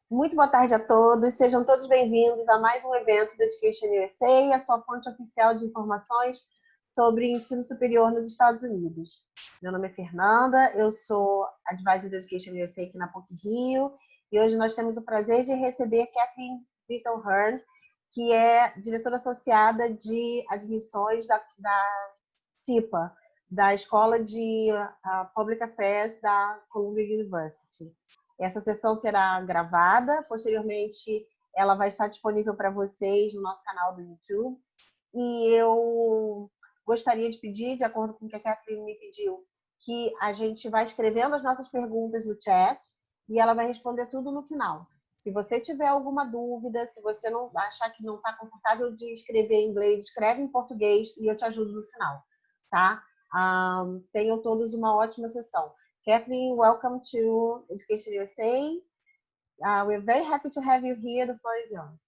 Muito boa tarde a todos, sejam todos bem-vindos a mais um evento do EducationUSA, a sua fonte oficial de informações sobre ensino superior nos Estados Unidos. Meu nome é Fernanda, eu sou advisor do EducationUSA aqui na PUC-Rio, e hoje nós temos o prazer de receber Kathleen Breidelhern, que é diretora associada de admissões da CIPA, da Escola de Public Affairs da Columbia University. Essa sessão será gravada, posteriormente ela vai estar disponível para vocês no nosso canal do YouTube. E eu gostaria de pedir, de acordo com o que a Kathleen me pediu, que a gente vai escrevendo as nossas perguntas no chat e ela vai responder tudo no final. Se você tiver alguma dúvida, se você não achar que não está confortável de escrever em inglês, escreve em português e eu te ajudo no final, tá? Tenham todos uma ótima sessão. Kathleen, welcome to EducationUSA. We're very happy to have you here. The floor is yours.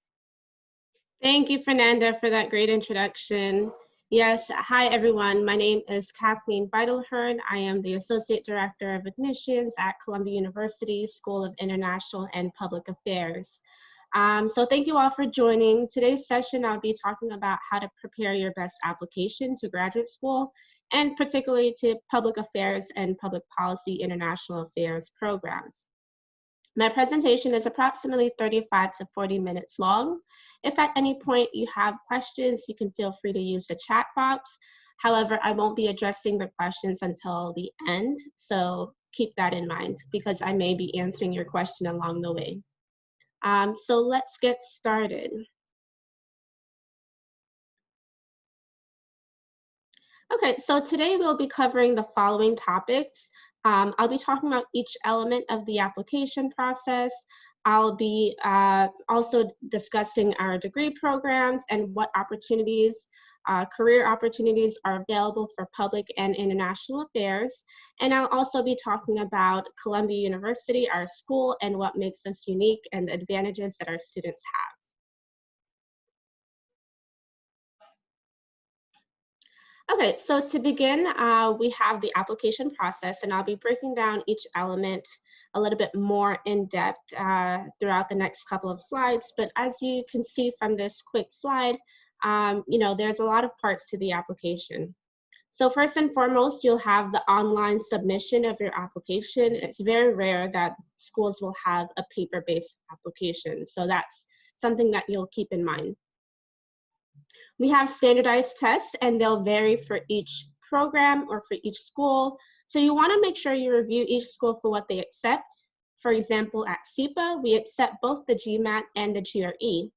Thank you, Fernanda, for that great introduction. Yes, hi everyone. My name is Kathleen Breidelhern. I am the Associate Director of Admissions at Columbia University School of International and Public Affairs. So thank you all for joining. Today's session, I'll be talking about how to prepare your best application to graduate school, and particularly to public affairs and public policy international affairs programs. My presentation is approximately 35 to 40 minutes long. If at any point you have questions, you can feel free to use the chat box. However, I won't be addressing the questions until the end, so keep that in mind because I may be answering your question along the way. So let's get started. Okay, so today we'll be covering the following topics. I'll be talking about each element of the application process. I'll be also discussing our degree programs and what opportunities, career opportunities are available for public and international affairs. And I'll also be talking about Columbia University, our school, and what makes us unique and the advantages that our students have. Okay, so to begin, we have the application process, and I'll be breaking down each element a little bit more in depth throughout the next couple of slides. But as you can see from this quick slide, there's a lot of parts to the application. So first and foremost, you'll have the online submission of your application. It's very rare that schools will have a paper-based application. So that's something that you'll keep in mind. We have standardized tests, and they'll vary for each program or for each school. So you want to make sure you review each school for what they accept. For example, at CIPA, we accept both the GMAT and the GRE.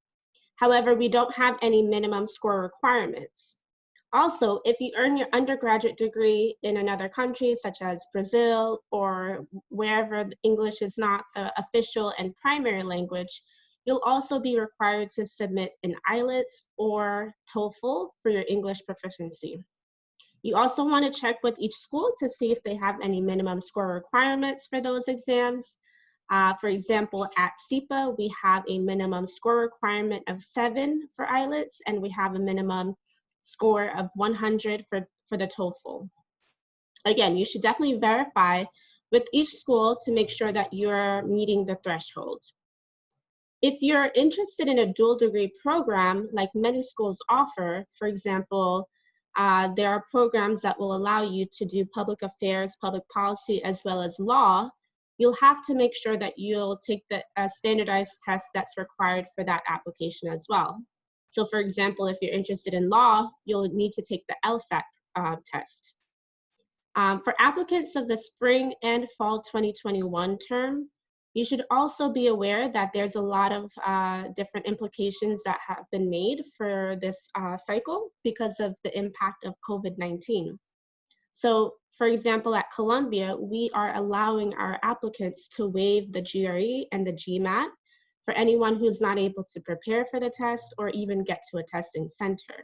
However, we don't have any minimum score requirements. Also, if you earn your undergraduate degree in another country, such as Brazil or wherever English is not the official and primary language, you'll also be required to submit an IELTS or Toefl for your English proficiency. You also want to check with each school to see if they have any minimum score requirements for those exams. For example, at CIPA, we have a minimum score requirement of 7 for IELTS, and we have a minimum score of 100 for the Toefl. Again, you should definitely verify with each school to make sure that you're meeting the threshold. If you're interested in a dual degree program, like many schools offer, for example, there are programs that will allow you to do public affairs, public policy, as well as law, you'll have to make sure that you'll take the standardized test that's required for that application as well. So for example, if you're interested in law, you'll need to take the LSAT test. For applicants of the spring and fall 2021 term, you should also be aware that there's a lot of different implications that have been made for this cycle because of the impact of COVID-19. So, for example, at Columbia, we are allowing our applicants to waive the GRE and the GMAT for anyone who's not able to prepare for the test or even get to a testing center.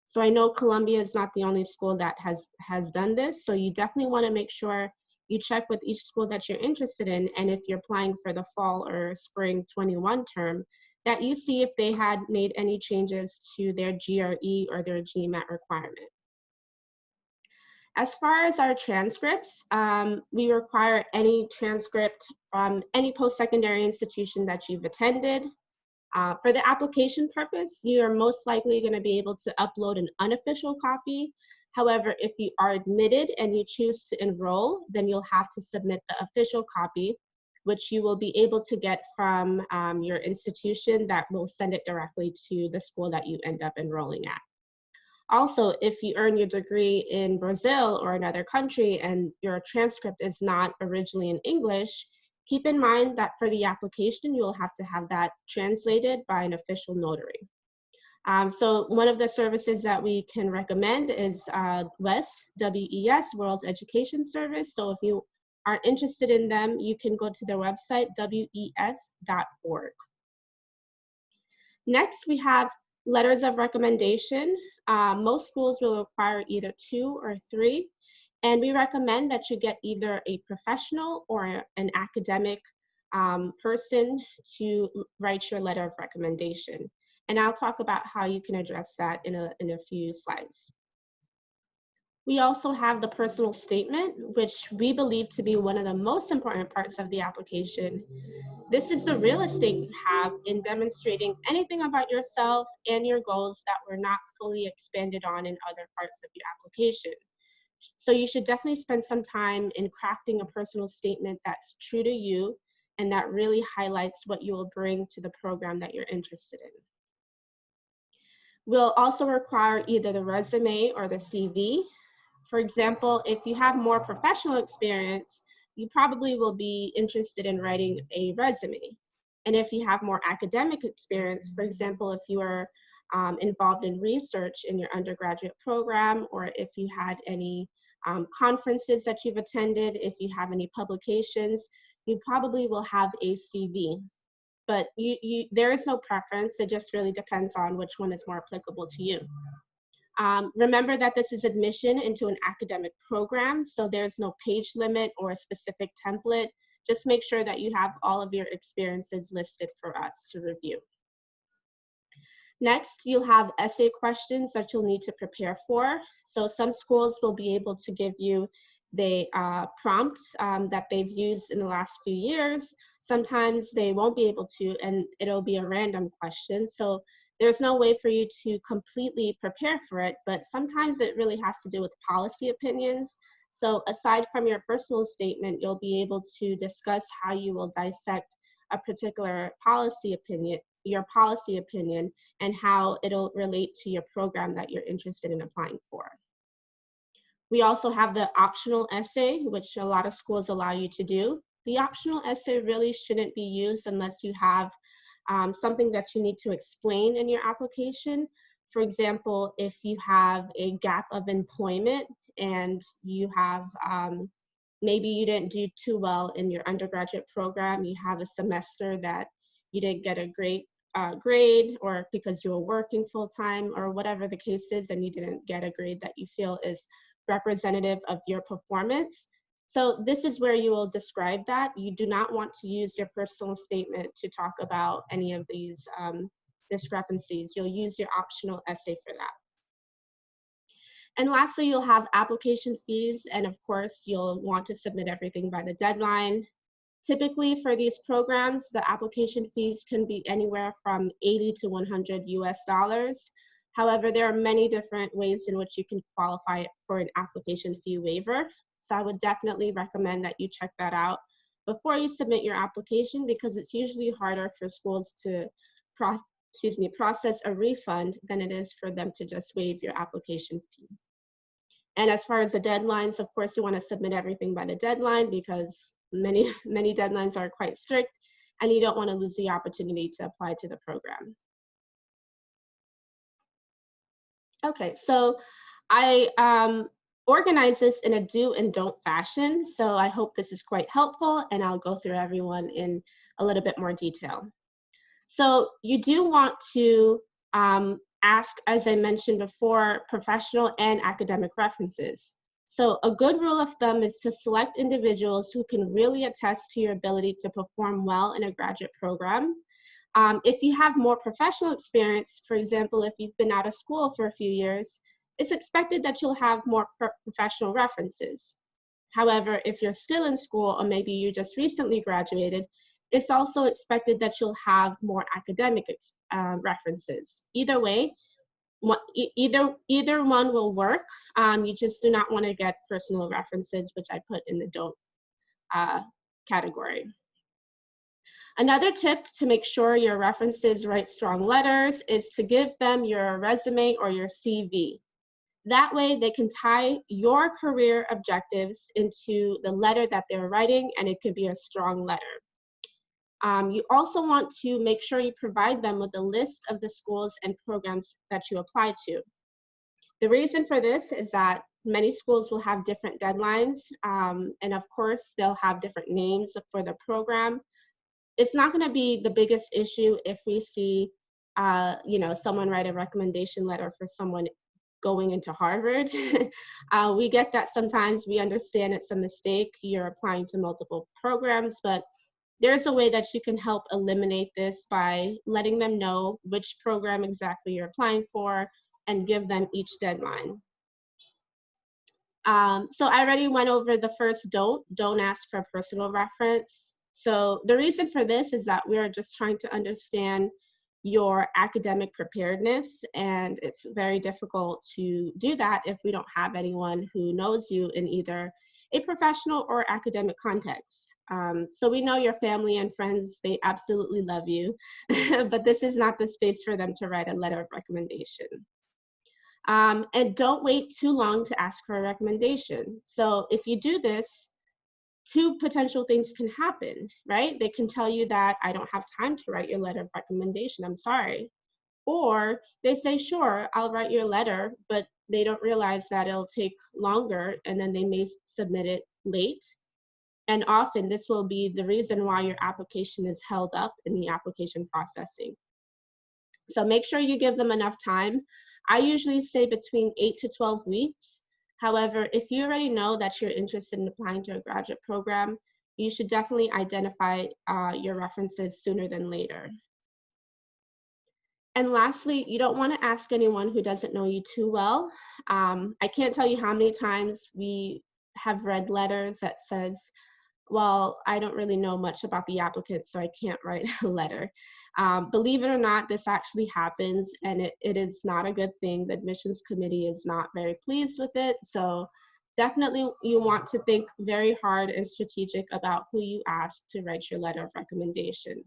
So I know Columbia is not the only school that has done this, so you definitely want to make sure you check with each school that you're interested in, and if you're applying for the fall or spring 21 term, that you see if they had made any changes to their GRE or their GMAT requirement. As far as our transcripts, we require any transcript from any post-secondary institution that you've attended. For the application purpose, you are most likely going to be able to upload an unofficial copy. However, if you are admitted and you choose to enroll, then you'll have to submit the official copy, which you will be able to get from your institution that will send it directly to the school that you end up enrolling at. Also, if you earn your degree in Brazil or another country and your transcript is not originally in English, keep in mind that for the application, you'll have to have that translated by an official notary. So one of the services that we can recommend is WES, W-E-S, World Education Service. So if you are interested in them, you can go to their website, wes.org. Next, we have letters of recommendation. Most schools will require either 2 or 3, and we recommend that you get either a professional or an academic person to write your letter of recommendation. And I'll talk about how you can address that in a few slides. We also have the personal statement, which we believe to be one of the most important parts of the application. This is the real estate you have in demonstrating anything about yourself and your goals that were not fully expanded on in other parts of your application. So you should definitely spend some time in crafting a personal statement that's true to you and that really highlights what you will bring to the program that you're interested in. We'll also require either the resume or the CV. For example, if you have more professional experience, you probably will be interested in writing a resume. And if you have more academic experience, for example, if you are involved in research in your undergraduate program, or if you had any conferences that you've attended, if you have any publications, you probably will have a CV. But there is no preference, it just really depends on which one is more applicable to you. Remember that this is admission into an academic program, so there's no page limit or a specific template. Just make sure that you have all of your experiences listed for us to review. Next, you'll have essay questions that you'll need to prepare for. So some schools will be able to give you the prompts that they've used in the last few years. Sometimes they won't be able to, and it'll be a random question. So there's no way for you to completely prepare for it, but sometimes it really has to do with policy opinions. So aside from your personal statement, you'll be able to discuss how you will dissect a particular policy opinion, your policy opinion, and how it'll relate to your program that you're interested in applying for. We also have the optional essay, which a lot of schools allow you to do. The optional essay really shouldn't be used unless you have something that you need to explain in your application. For example, if you have a gap of employment and you have, maybe you didn't do too well in your undergraduate program, you have a semester that you didn't get a great grade, or because you were working full time, or whatever the case is, and you didn't get a grade that you feel is representative of your performance. So this is where you will describe that. You do not want to use your personal statement to talk about any of these discrepancies. You'll use your optional essay for that. And lastly, you'll have application fees, and of course, you'll want to submit everything by the deadline. Typically for these programs, the application fees can be anywhere from $80 to $100 US. However, there are many different ways in which you can qualify for an application fee waiver. So I would definitely recommend that you check that out before you submit your application, because it's usually harder for schools to process a refund than it is for them to just waive your application fee. And as far as the deadlines, of course, you want to submit everything by the deadline, because many deadlines are quite strict, and you don't want to lose the opportunity to apply to the program. Okay, so I organize this in a do and don't fashion, so I hope this is quite helpful, and I'll go through everyone in a little bit more detail. So you do want to ask, as I mentioned before, professional and academic references. So a good rule of thumb is to select individuals who can really attest to your ability to perform well in a graduate program. If you have more professional experience, for example, if you've been out of school for a few years, it's expected that you'll have more professional references. However, if you're still in school or maybe you just recently graduated, it's also expected that you'll have more academic references. Either way, either one will work. You just do not want to get personal references, which I put in the don't category. Another tip to make sure your references write strong letters is to give them your resume or your CV. That way they can tie your career objectives into the letter that they're writing, and it could be a strong letter. You also want to make sure you provide them with a list of the schools and programs that you apply to. The reason for this is that many schools will have different deadlines, and of course they'll have different names for the program. It's not going to be the biggest issue if we see someone write a recommendation letter for someone going into Harvard. We get that sometimes. We understand it's a mistake. You're applying to multiple programs, but there's a way that you can help eliminate this by letting them know which program exactly you're applying for and give them each deadline. So I already went over the first don't ask for a personal reference. So the reason for this is that we are just trying to understand your academic preparedness, and it's very difficult to do that if we don't have anyone who knows you in either a professional or academic context. So we know your family and friends, they absolutely love you, but this is not the space for them to write a letter of recommendation. And don't wait too long to ask for a recommendation. So if you do this, two potential things can happen, right? They can tell you that I don't have time to write your letter of recommendation, I'm sorry. Or they say, sure, I'll write your letter, but they don't realize that it'll take longer and then they may submit it late. And often this will be the reason why your application is held up in the application processing. So make sure you give them enough time. I usually say between 8 to 12 weeks. However, if you already know that you're interested in applying to a graduate program, you should definitely identify your references sooner than later. And lastly, you don't want to ask anyone who doesn't know you too well. I can't tell you how many times we have read letters that says, well, I don't really know much about the applicant, so I can't write a letter. Believe it or not, this actually happens, and it is not a good thing. The admissions committee is not very pleased with it. So definitely you want to think very hard and strategic about who you ask to write your letter of recommendation.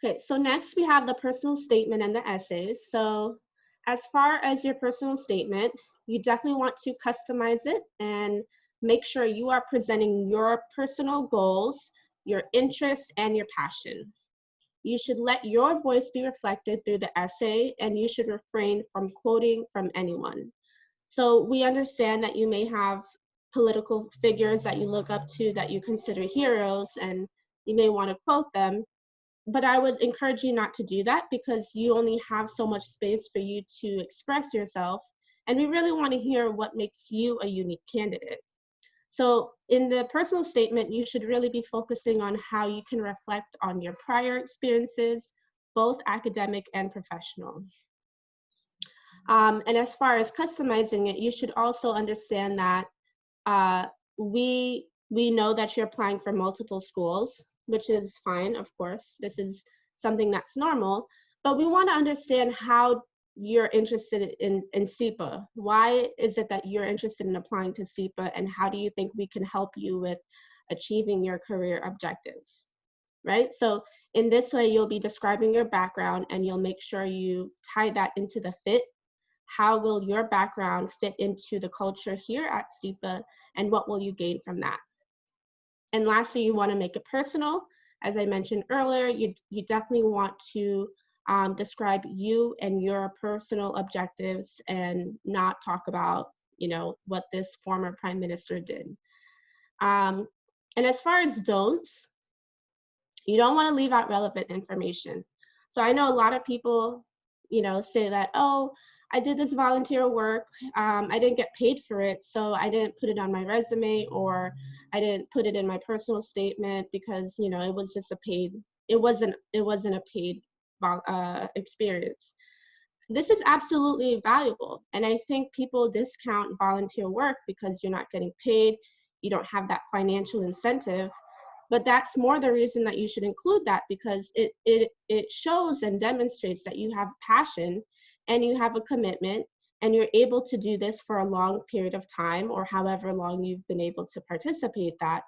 Okay, so next we have the personal statement and the essays. So as far as your personal statement, you definitely want to customize it and make sure you are presenting your personal goals, your interests, and your passion. You should let your voice be reflected through the essay, and you should refrain from quoting from anyone. So we understand that you may have political figures that you look up to that you consider heroes, and you may want to quote them. But I would encourage you not to do that because you only have so much space for you to express yourself. And we really want to hear what makes you a unique candidate. So in the personal statement, you should really be focusing on how you can reflect on your prior experiences, both academic and professional. And as far as customizing it, you should also understand that we know that you're applying for multiple schools, which is fine, of course. This is something that's normal, but we want to understand how you're interested in CEPA. Why is it that you're interested in applying to CEPA, and how do you think we can help you with achieving your career objectives, right? So in this way, you'll be describing your background, and you'll make sure you tie that into the fit. How will your background fit into the culture here at CEPA, and what will you gain from that? And lastly, you want to make it personal. As I mentioned earlier, you definitely want to describe you and your personal objectives and not talk about, what this former prime minister did. And as far as don'ts, you don't want to leave out relevant information. So I know a lot of people, say that, oh, I did this volunteer work, I didn't get paid for it, so I didn't put it on my resume, or I didn't put it in my personal statement because, it was just it wasn't a paid experience. This is absolutely valuable. And I think people discount volunteer work because you're not getting paid, you don't have that financial incentive. But that's more the reason that you should include that, because it shows and demonstrates that you have passion and you have a commitment and you're able to do this for a long period of time, or however long you've been able to participate that.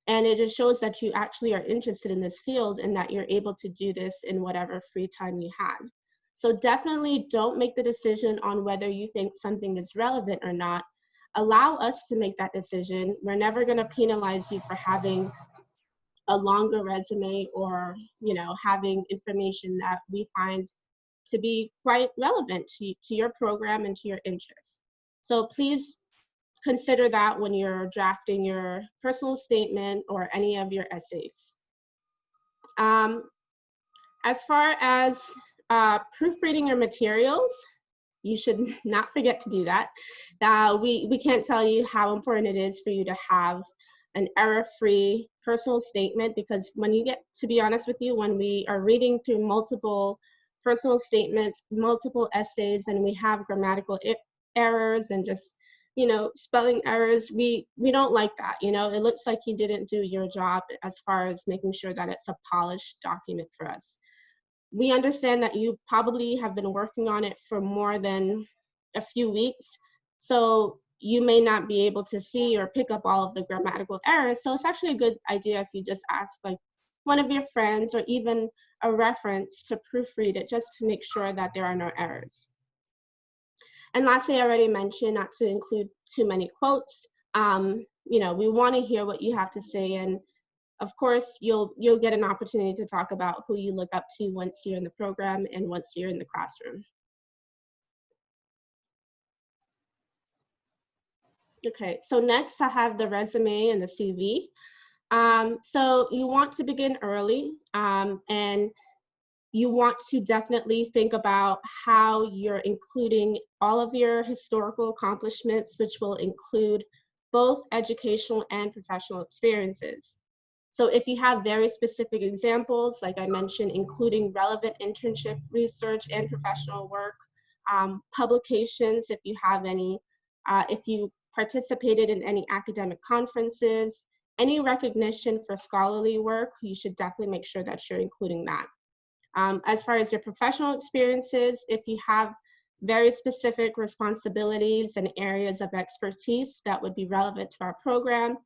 And it just shows that you actually are interested in this field and that you're able to do this in whatever free time you have. So definitely don't make the decision on whether you think something is relevant or not. Allow us to make that decision. We're never going to penalize you for having a longer resume or, you know, having information that we find to be quite relevant to your program and to your interests. So please consider that when you're drafting your personal statement or any of your essays. As far as proofreading your materials, you should not forget to do that. We can't tell you how important it is for you to have an error-free personal statement, because when you get, to be honest with you, when we are reading through multiple personal statements, multiple essays, and we have grammatical errors and just, you know, spelling errors, we don't like that. You know, it looks like you didn't do your job as far as making sure that it's a polished document for us. We understand that you probably have been working on it for more than a few weeks, so you may not be able to see or pick up all of the grammatical errors. So it's actually a good idea if you just ask like one of your friends or even a reference to proofread it, just to make sure that there are no errors. And lastly, I already mentioned not to include too many quotes. You know, we want to hear what you have to say, and of course, you'll get an opportunity to talk about who you look up to once you're in the program and once you're in the classroom. Okay, so next I have the resume and the CV. So you want to begin early, and you want to definitely think about how you're including all of your historical accomplishments, which will include both educational and professional experiences. So if you have very specific examples, like I mentioned, including relevant internship, research, and professional work, publications, if you have any, if you participated in any academic conferences, any recognition for scholarly work, you should definitely make sure that you're including that. As far as your professional experiences, if you have very specific responsibilities and areas of expertise that would be relevant to our program,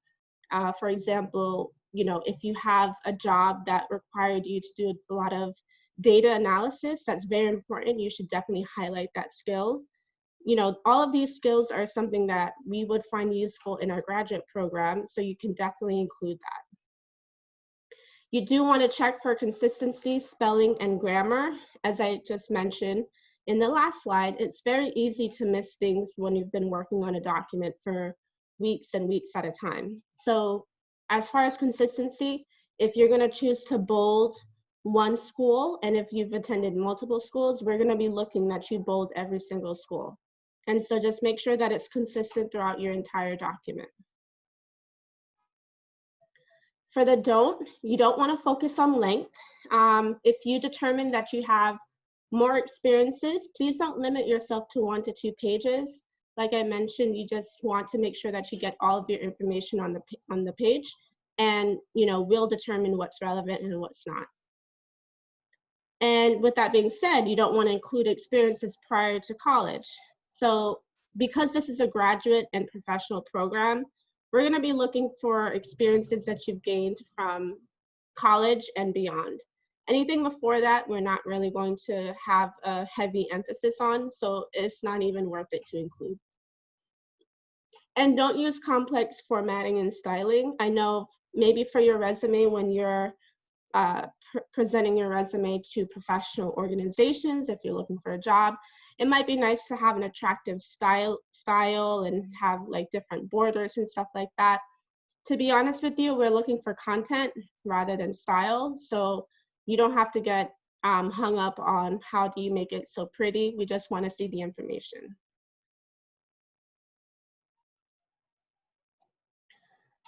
for example, you know, if you have a job that required you to do a lot of data analysis, that's very important. You should definitely highlight that skill. You know, all of these skills are something that we would find useful in our graduate program, so you can definitely include that. You do want to check for consistency, spelling, and grammar. As I just mentioned in the last slide, it's very easy to miss things when you've been working on a document for weeks and weeks at a time. So as far as consistency, if you're going to choose to bold one school, and if you've attended multiple schools, we're going to be looking that you bold every single school. And so just make sure that it's consistent throughout your entire document. For the don't, you don't want to focus on length. If you determine that you have more experiences, please don't limit yourself to 1 to 2 pages. Like I mentioned, you just want to make sure that you get all of your information on the page, and you know, we'll determine what's relevant and what's not. And with that being said, you don't want to include experiences prior to college. So because this is a graduate and professional program, we're going to be looking for experiences that you've gained from college and beyond. Anything before that, we're not really going to have a heavy emphasis on, so it's not even worth it to include. And don't use complex formatting and styling. I know maybe for your resume, when you're presenting your resume to professional organizations, if you're looking for a job, it might be nice to have an attractive style and have like different borders and stuff like that. To be honest with you, we're looking for content rather than style. So you don't have to get hung up on how do you make it so pretty. We just want to see the information.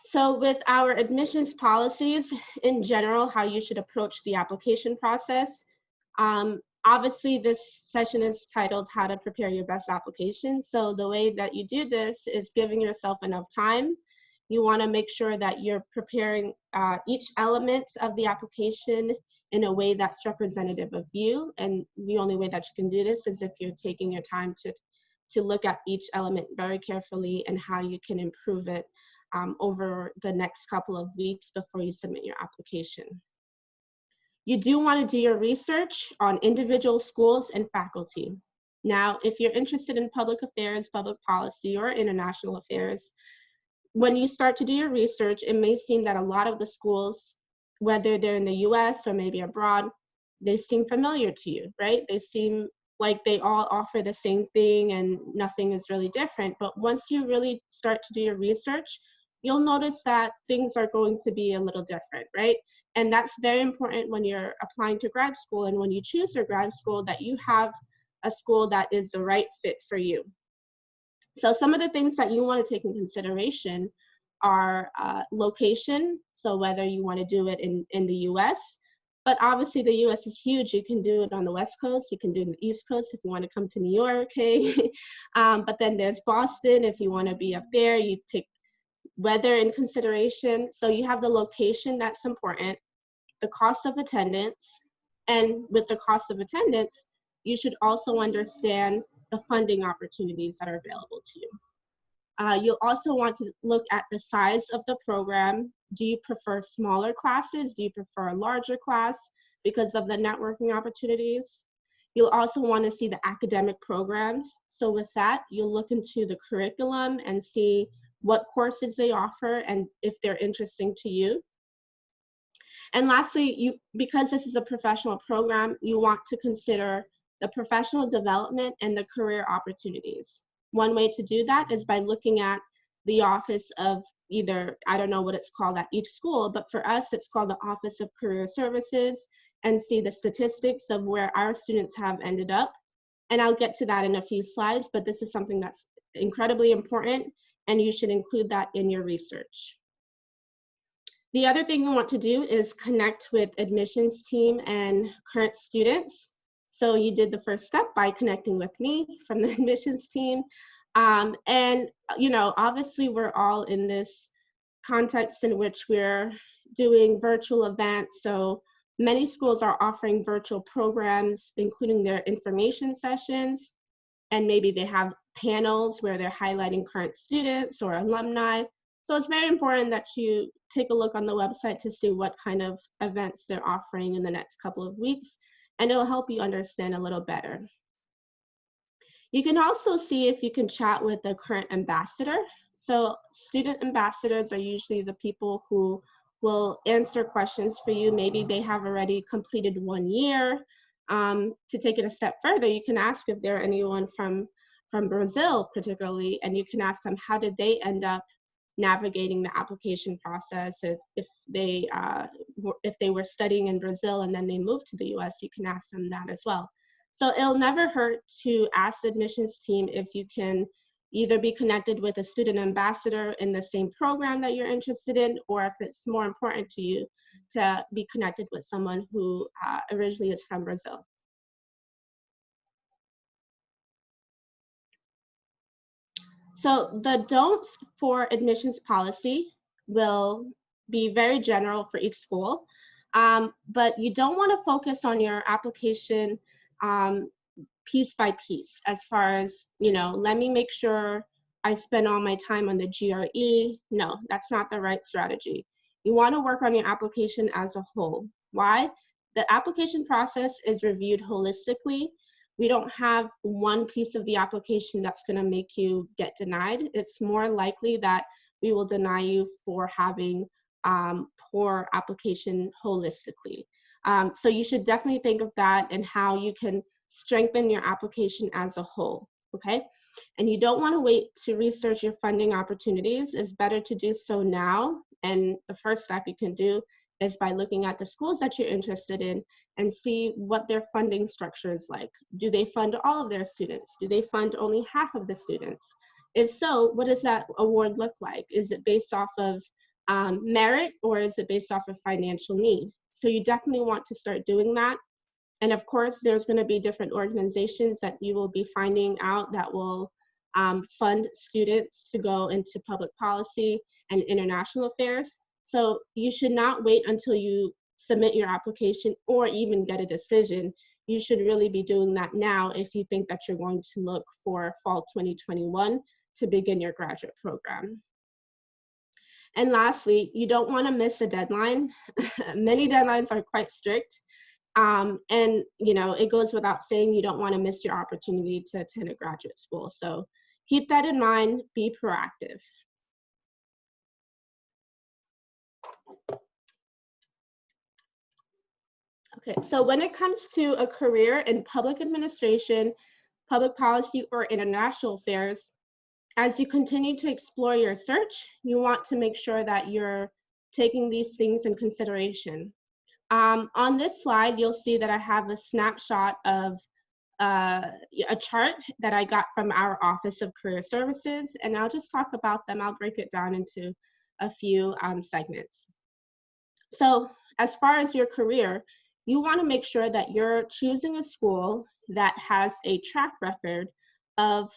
So with our admissions policies, in general, how you should approach the application process, Obviously, this session is titled How to Prepare Your Best Application. So the way that you do this is giving yourself enough time. You want to make sure that you're preparing each element of the application in a way that's representative of you. And the only way that you can do this is if you're taking your time to look at each element very carefully and how you can improve it over the next couple of weeks before you submit your application. You do want to do your research on individual schools and faculty. Now, if you're interested in public affairs, public policy, or international affairs, when you start to do your research, it may seem that a lot of the schools, whether they're in the US or maybe abroad, they seem familiar to you, right? They seem like they all offer the same thing and nothing is really different. But once you really start to do your research, you'll notice that things are going to be a little different, right? And that's very important when you're applying to grad school and when you choose your grad school, that you have a school that is the right fit for you. So some of the things that you want to take in consideration are location, so whether you want to do it in the US, but obviously the US is huge. You can do it on the West Coast, you can do it on the East Coast if you want to come to New York, okay? But then there's Boston, if you want to be up there, you take weather in consideration. So you have the location, that's important, the cost of attendance, and with the cost of attendance, you should also understand the funding opportunities that are available to you. You'll also want to look at the size of the program. Do you prefer smaller classes? Do you prefer a larger class because of the networking opportunities? You'll also want to see the academic programs. So with that, you'll look into the curriculum and see what courses they offer and if they're interesting to you. And lastly, because this is a professional program, you want to consider the professional development and the career opportunities. One way to do that is by looking at the office of either, I don't know what it's called at each school, but for us, it's called the Office of Career Services, and see the statistics of where our students have ended up. And I'll get to that in a few slides, but this is something that's incredibly important, and you should include that in your research. The other thing you want to do is connect with admissions team and current students. So you did the first step by connecting with me from the admissions team. And, you know, obviously we're all in this context in which we're doing virtual events. So many schools are offering virtual programs, including their information sessions, and maybe they have panels where they're highlighting current students or alumni. So it's very important that you take a look on the website to see what kind of events they're offering in the next couple of weeks, and it'll help you understand a little better. You can also see if you can chat with the current ambassador. So student ambassadors are usually the people who will answer questions for you. Maybe they have already completed 1 year. To take it a step further, you can ask if there are anyone from Brazil particularly, and you can ask them how did they end up navigating the application process. If they were studying in Brazil and then they moved to the US, you can ask them that as well. So it'll never hurt to ask the admissions team if you can either be connected with a student ambassador in the same program that you're interested in, or if it's more important to you to be connected with someone who originally is from Brazil. So the don'ts for admissions policy will be very general for each school, but you don't want to focus on your application piece by piece as far as, you know, let me make sure I spend all my time on the GRE. No, that's not the right strategy. You want to work on your application as a whole. Why? The application process is reviewed holistically. We don't have one piece of the application that's going to make you get denied. It's more likely that we will deny you for having poor application holistically. So you should definitely think of that and how you can strengthen your application as a whole, okay? And you don't want to wait to research your funding opportunities. It's better to do so now. And the first step you can do is by looking at the schools that you're interested in and see what their funding structure is like. Do they fund all of their students? Do they fund only half of the students? If so, what does that award look like? Is it based off of merit, or is it based off of financial need? So you definitely want to start doing that. And of course, there's going to be different organizations that you will be finding out that will fund students to go into public policy and international affairs. So you should not wait until you submit your application or even get a decision. You should really be doing that now if you think that you're going to look for fall 2021 to begin your graduate program. And lastly, you don't want to miss a deadline. Many deadlines are quite strict. And it goes without saying you don't want to miss your opportunity to attend a graduate school. So keep that in mind, be proactive. Okay, so when it comes to a career in public administration, public policy, or international affairs, as you continue to explore your search, you want to make sure that you're taking these things in consideration. On this slide, you'll see that I have a snapshot of a chart that I got from our Office of Career Services, and I'll just talk about them. I'll break it down into a few segments. So as far as your career, you want to make sure that you're choosing a school that has a track record of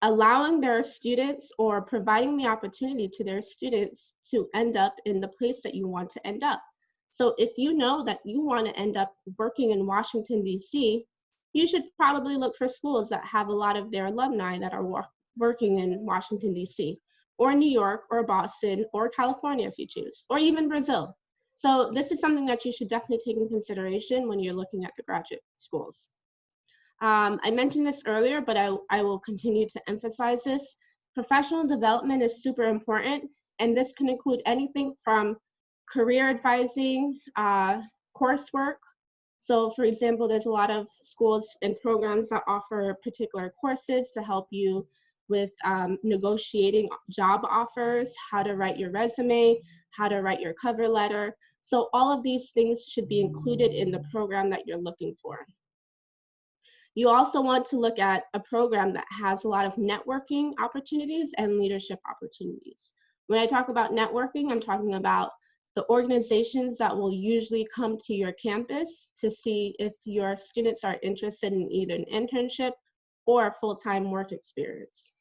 allowing their students or providing the opportunity to their students to end up in the place that you want to end up. So if you know that you want to end up working in Washington, D.C., you should probably look for schools that have a lot of their alumni that are working in Washington, D.C., or New York, or Boston, or California if you choose, or even Brazil. So this is something that you should definitely take in consideration when you're looking at the graduate schools. I mentioned this earlier, but I will continue to emphasize this. Professional development is super important, and this can include anything from career advising, coursework. So for example, there's a lot of schools and programs that offer particular courses to help you with negotiating job offers, how to write your resume, how to write your cover letter. So all of these things should be included in the program that you're looking for. You also want to look at a program that has a lot of networking opportunities and leadership opportunities. When I talk about networking, I'm talking about the organizations that will usually come to your campus to see if your students are interested in either an internship or full-time work experience.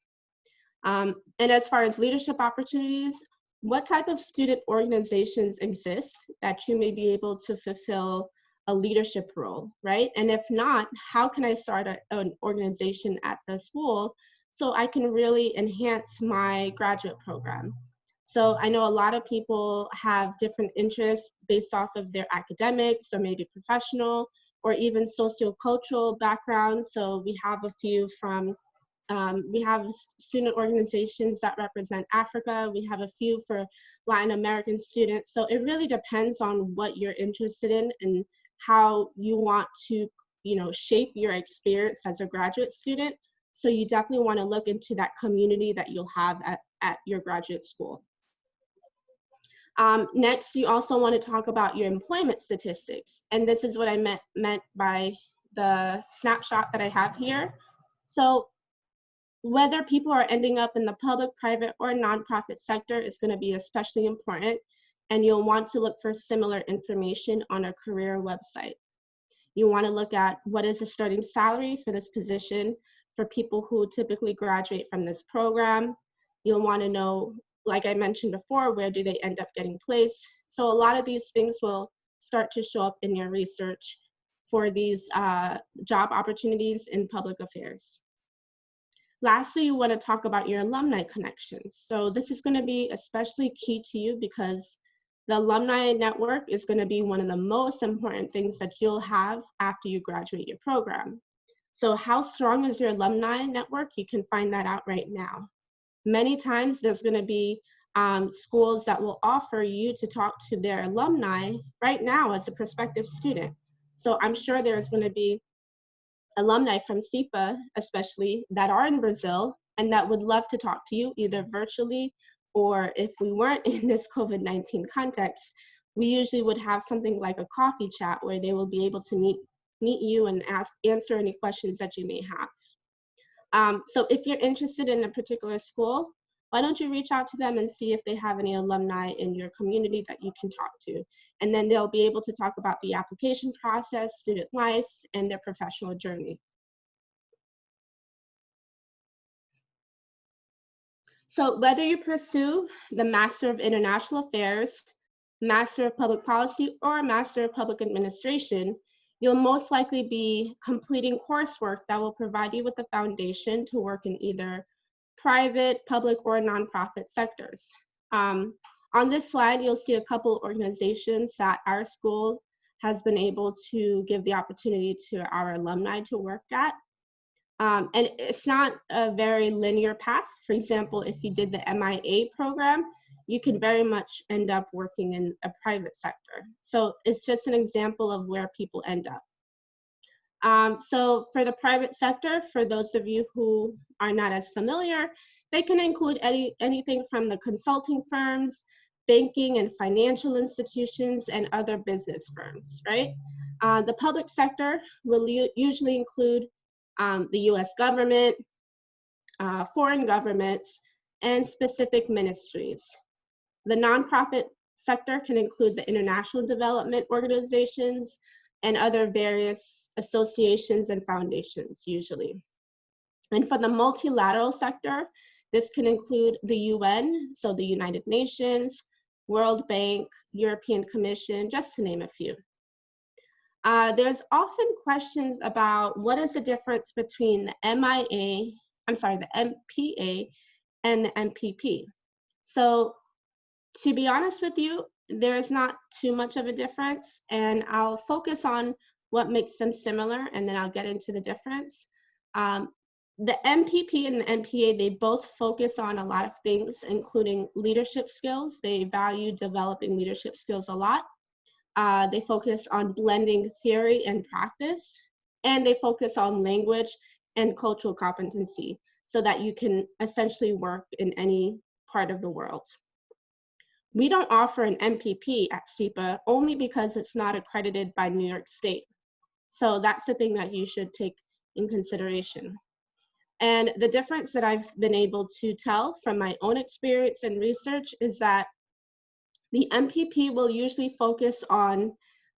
And as far as leadership opportunities, what type of student organizations exist that you may be able to fulfill a leadership role, right? And if not, how can I start an organization at the school so I can really enhance my graduate program? So I know a lot of people have different interests based off of their academics or maybe professional or even sociocultural backgrounds. So we have a few from, we have student organizations that represent Africa. We have a few for Latin American students. So it really depends on what you're interested in and how you want to, shape your experience as a graduate student. So you definitely want to look into that community that you'll have at your graduate school. Next, you also want to talk about your employment statistics. And this is what I meant by the snapshot that I have here. So whether people are ending up in the public, private, or nonprofit sector is going to be especially important. And you'll want to look for similar information on a career website. You want to look at what is the starting salary for this position for people who typically graduate from this program. You'll want to know, like I mentioned before, where do they end up getting placed? So a lot of these things will start to show up in your research for these job opportunities in public affairs. Lastly, you want to talk about your alumni connections. So this is going to be especially key to you because the alumni network is going to be one of the most important things that you'll have after you graduate your program. So how strong is your alumni network? You can find that out right now. Many times there's going to be schools that will offer you to talk to their alumni right now as a prospective student. So I'm sure there's going to be alumni from CIPA, especially, that are in Brazil and that would love to talk to you either virtually or if we weren't in this COVID-19 context, we usually would have something like a coffee chat where they will be able to meet you and answer any questions that you may have. So if you're interested in a particular school, why don't you reach out to them and see if they have any alumni in your community that you can talk to? And then they'll be able to talk about the application process, student life, and their professional journey. So whether you pursue the Master of International Affairs, Master of Public Policy, or Master of Public Administration, you'll most likely be completing coursework that will provide you with the foundation to work in either private, public, or nonprofit sectors. On this slide, you'll see a couple organizations that our school has been able to give the opportunity to our alumni to work at. And it's not a very linear path. For example, if you did the MIA program, you can very much end up working in a private sector. So it's just an example of where people end up. So for the private sector, for those of you who are not as familiar, they can include anything from the consulting firms, banking and financial institutions, and other business firms, right? The public sector will usually include the US government, foreign governments, and specific ministries. The nonprofit sector can include the international development organizations and other various associations and foundations usually. And for the multilateral sector, this can include the UN, so the United Nations, World Bank, European Commission, just to name a few. There's often questions about what is the difference between the MPA and the MPP. So to be honest with you, there's not too much of a difference, and I'll focus on what makes them similar, and then I'll get into the difference. The MPP and the MPA, they both focus on a lot of things, including leadership skills. They value developing leadership skills a lot. They focus on blending theory and practice, and they focus on language and cultural competency so that you can essentially work in any part of the world. We don't offer an MPP at SEPA only because it's not accredited by New York State. So that's the thing that you should take in consideration. And the difference that I've been able to tell from my own experience and research is that the MPP will usually focus on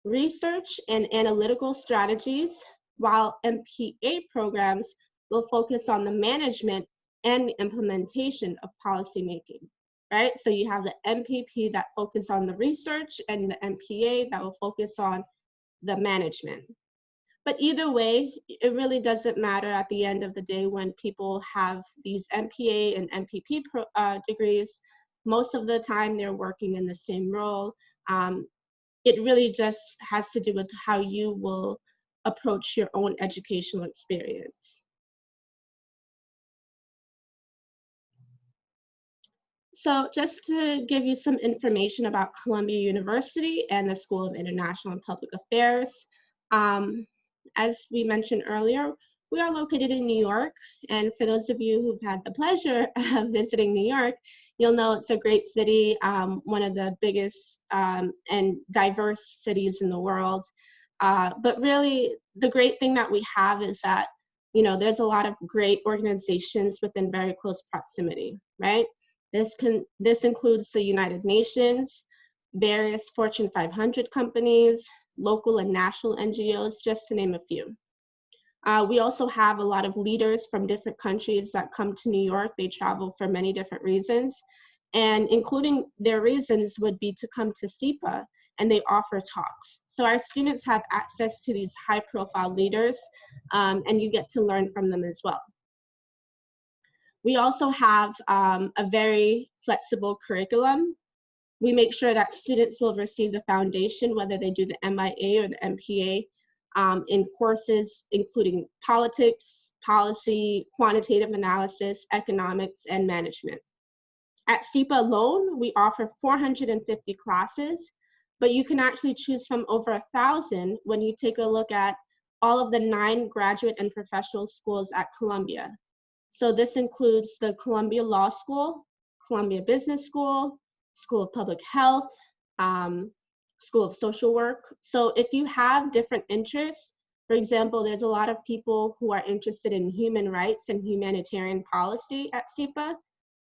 research and analytical strategies, while MPA programs will focus on the management and the implementation of policymaking, right? So you have the MPP that focus on the research and the MPA that will focus on the management. But either way, it really doesn't matter at the end of the day when people have these MPA and MPP degrees. Most of the time they're working in the same role. It really just has to do with how you will approach your own educational experience. So just to give you some information about Columbia University and the School of International and Public Affairs, as we mentioned earlier, we are located in New York, and for those of you who've had the pleasure of visiting New York, you'll know it's a great city, one of the biggest and diverse cities in the world. But really, the great thing that we have is that, you know, there's a lot of great organizations within very close proximity, right? This includes the United Nations, various Fortune 500 companies, local and national NGOs, just to name a few. We also have a lot of leaders from different countries that come to New York. They travel for many different reasons, and including their reasons would be to come to SEPA, and they offer talks. So our students have access to these high-profile leaders, and you get to learn from them as well. We also have a very flexible curriculum. We make sure that students will receive the foundation, whether they do the MIA or the MPA, in courses including politics, policy, quantitative analysis, economics, and management. At SEPA alone, we offer 450 classes, but you can actually choose from over 1,000 when you take a look at all of the 9 graduate and professional schools at Columbia. So this includes the Columbia Law School, Columbia Business School, School of Public Health, School of Social Work. So if you have different interests, for example, there's a lot of people who are interested in human rights and humanitarian policy at SEPA.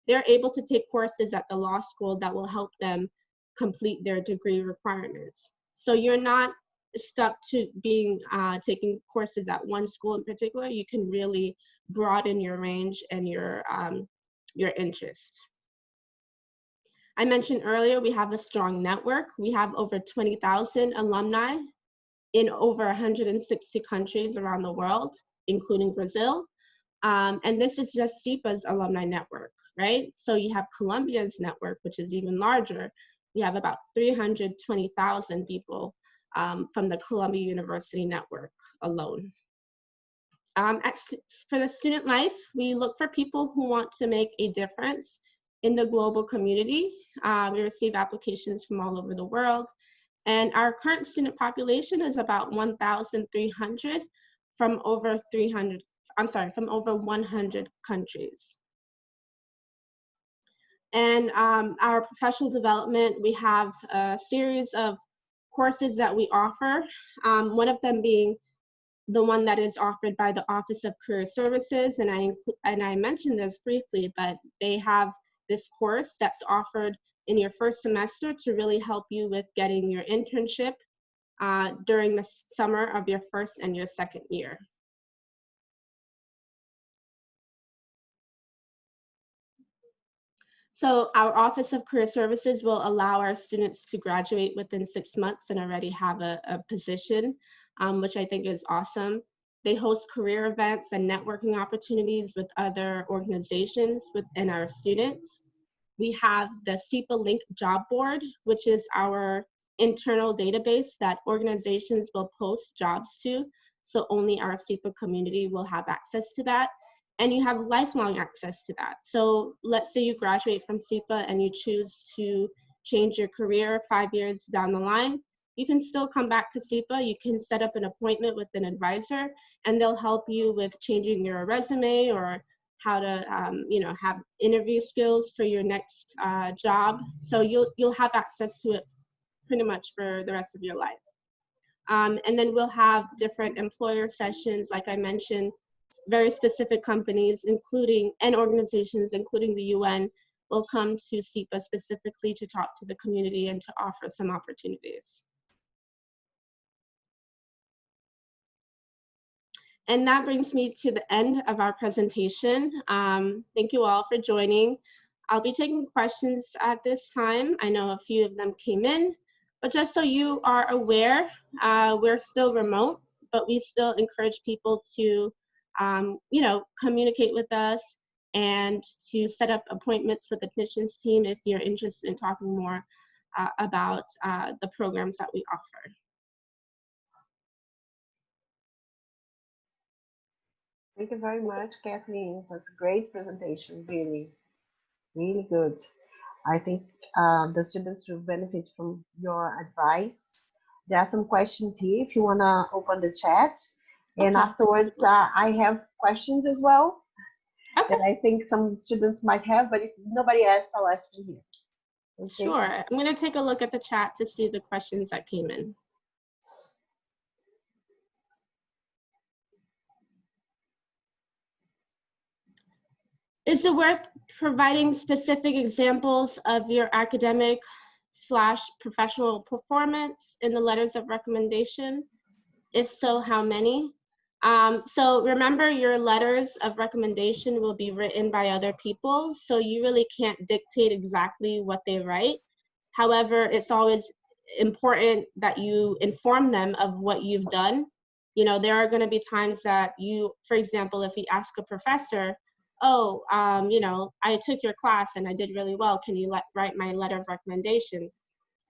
they're able to take courses at the law school that will help them complete their degree requirements. So you're not stuck to being taking courses at one school in particular. You can really broaden your range and your interest. I mentioned earlier, we have a strong network. We have over 20,000 alumni in over 160 countries around the world, including Brazil. And this is just SEPA's alumni network, right? So you have Colombia's network, which is even larger. We have about 320,000 people from the Columbia University network alone. For the student life, we look for people who want to make a difference in the global community. We receive applications from all over the world. And our current student population is about 1,300 from over 100 countries. And our professional development, we have a series of courses that we offer. One of them being the one that is offered by the Office of Career Services, and I mentioned this briefly, but they have this course that's offered in your first semester to really help you with getting your internship during the summer of your first and your second year. So our Office of Career Services will allow our students to graduate within 6 months and already have a position, which I think is awesome. They host career events and networking opportunities with other organizations within our students. We have the SEPA Link job board, which is our internal database that organizations will post jobs to. So only our SEPA community will have access to that. And you have lifelong access to that. So let's say you graduate from SEPA and you choose to change your career 5 years down the line. You can still come back to SEPA. You can set up an appointment with an advisor, and they'll help you with changing your resume or how to have interview skills for your next job. So you'll have access to it pretty much for the rest of your life. And then we'll have different employer sessions, like I mentioned. Very specific companies, and organizations, including the UN, will come to SEPA specifically to talk to the community and to offer some opportunities. And that brings me to the end of our presentation. Thank you all for joining. I'll be taking questions at this time. I know a few of them came in, but just so you are aware, we're still remote, but we still encourage people to communicate with us and to set up appointments with the admissions team if you're interested in talking more about the programs that we offer. Thank you very much, Kathleen. That's a great presentation, really, really good. I think the students will benefit from your advice. There are some questions here if you want to open the chat. And Okay. afterwards, I have questions as well Okay. that I think some students might have, but if nobody asks, I'll ask from here. Okay. Sure. I'm going to take a look at the chat to see the questions that came in. Is it worth providing specific examples of your academic/professional performance in the letters of recommendation? If so, how many? So remember, your letters of recommendation will be written by other people, so you really can't dictate exactly what they write. However, it's always important that you inform them of what you've done. You know, there are going to be times that you, for example, if you ask a professor, oh, I took your class and I did really well, can you write my letter of recommendation?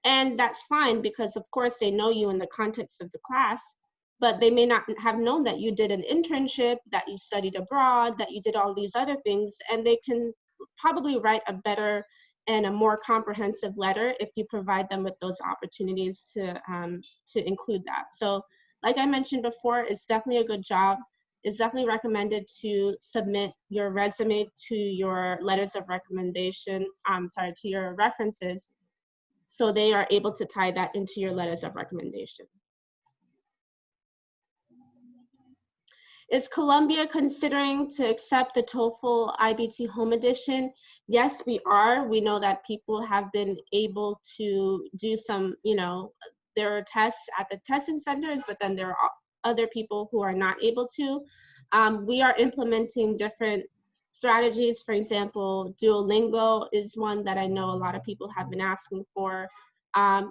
And that's fine, because of course they know you in the context of the class, but they may not have known that you did an internship, that you studied abroad, that you did all these other things, and they can probably write a better and a more comprehensive letter if you provide them with those opportunities to include that. So like I mentioned before, it's definitely a good job. It's definitely recommended to submit your resume to your letters of recommendation, to your references, so they are able to tie that into your letters of recommendation. Is Colombia considering to accept the TOEFL IBT Home Edition? Yes, we are. We know that people have been able to do some, there are tests at the testing centers, but then there are other people who are not able to. We are implementing different strategies. For example, Duolingo is one that I know a lot of people have been asking for.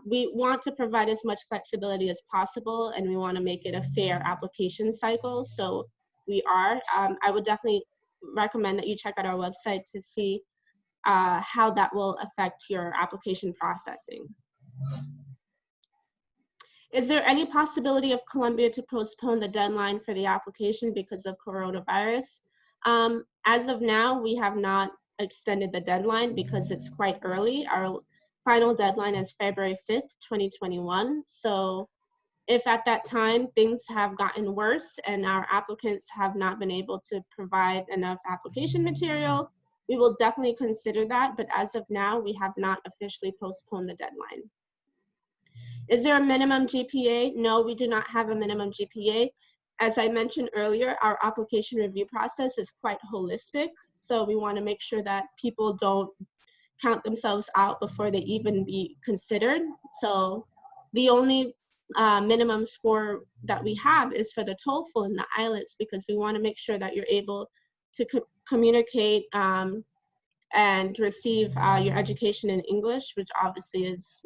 We want to provide as much flexibility as possible, and we want to make it a fair application cycle. So we are. I would definitely recommend that you check out our website to see how that will affect your application processing. Is there any possibility of Colombia to postpone the deadline for the application because of coronavirus? As of now, we have not extended the deadline because it's quite early. Our final deadline is February 5th, 2021. So if at that time things have gotten worse and our applicants have not been able to provide enough application material, we will definitely consider that. But as of now, we have not officially postponed the deadline. Is there a minimum GPA? No, we do not have a minimum GPA. As I mentioned earlier, our application review process is quite holistic. So we want to make sure that people don't count themselves out before they even be considered. So the only minimum score that we have is for the TOEFL and the IELTS, because we want to make sure that you're able to communicate and receive your education in English, which obviously is,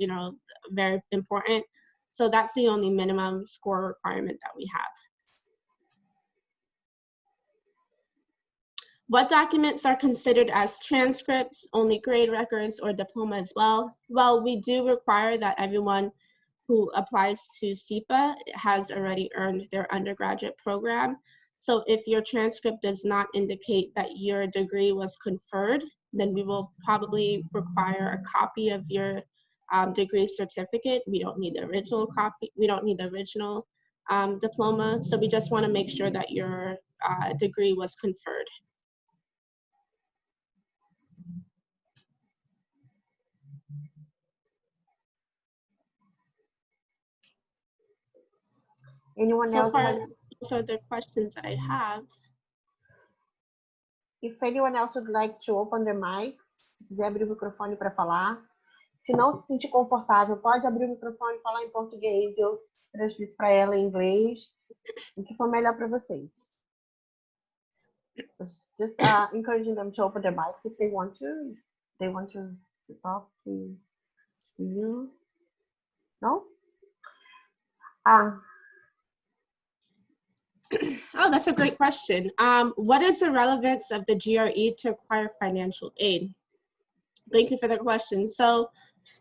very important. So that's the only minimum score requirement that we have. What documents are considered as transcripts, only grade records, or diploma as well? Well, we do require that everyone who applies to CEPA has already earned their undergraduate program. So if your transcript does not indicate that your degree was conferred, then we will probably require a copy of your degree certificate. We don't need the original copy. We don't need the original diploma. So we just want to make sure that your degree was conferred. Anyone else has? So the questions that I have. If anyone else would like to open their mic, se quiser abrir o microfone para falar. Se não se sentir confortável, pode abrir o microfone e falar em português. Eu transmito para ela em inglês. O que for melhor para vocês. Just encouraging them to open their mics if they want to. They want to talk to you. No? Oh, that's a great question. What is the relevance of the GRE to acquire financial aid? Thank you for the question. So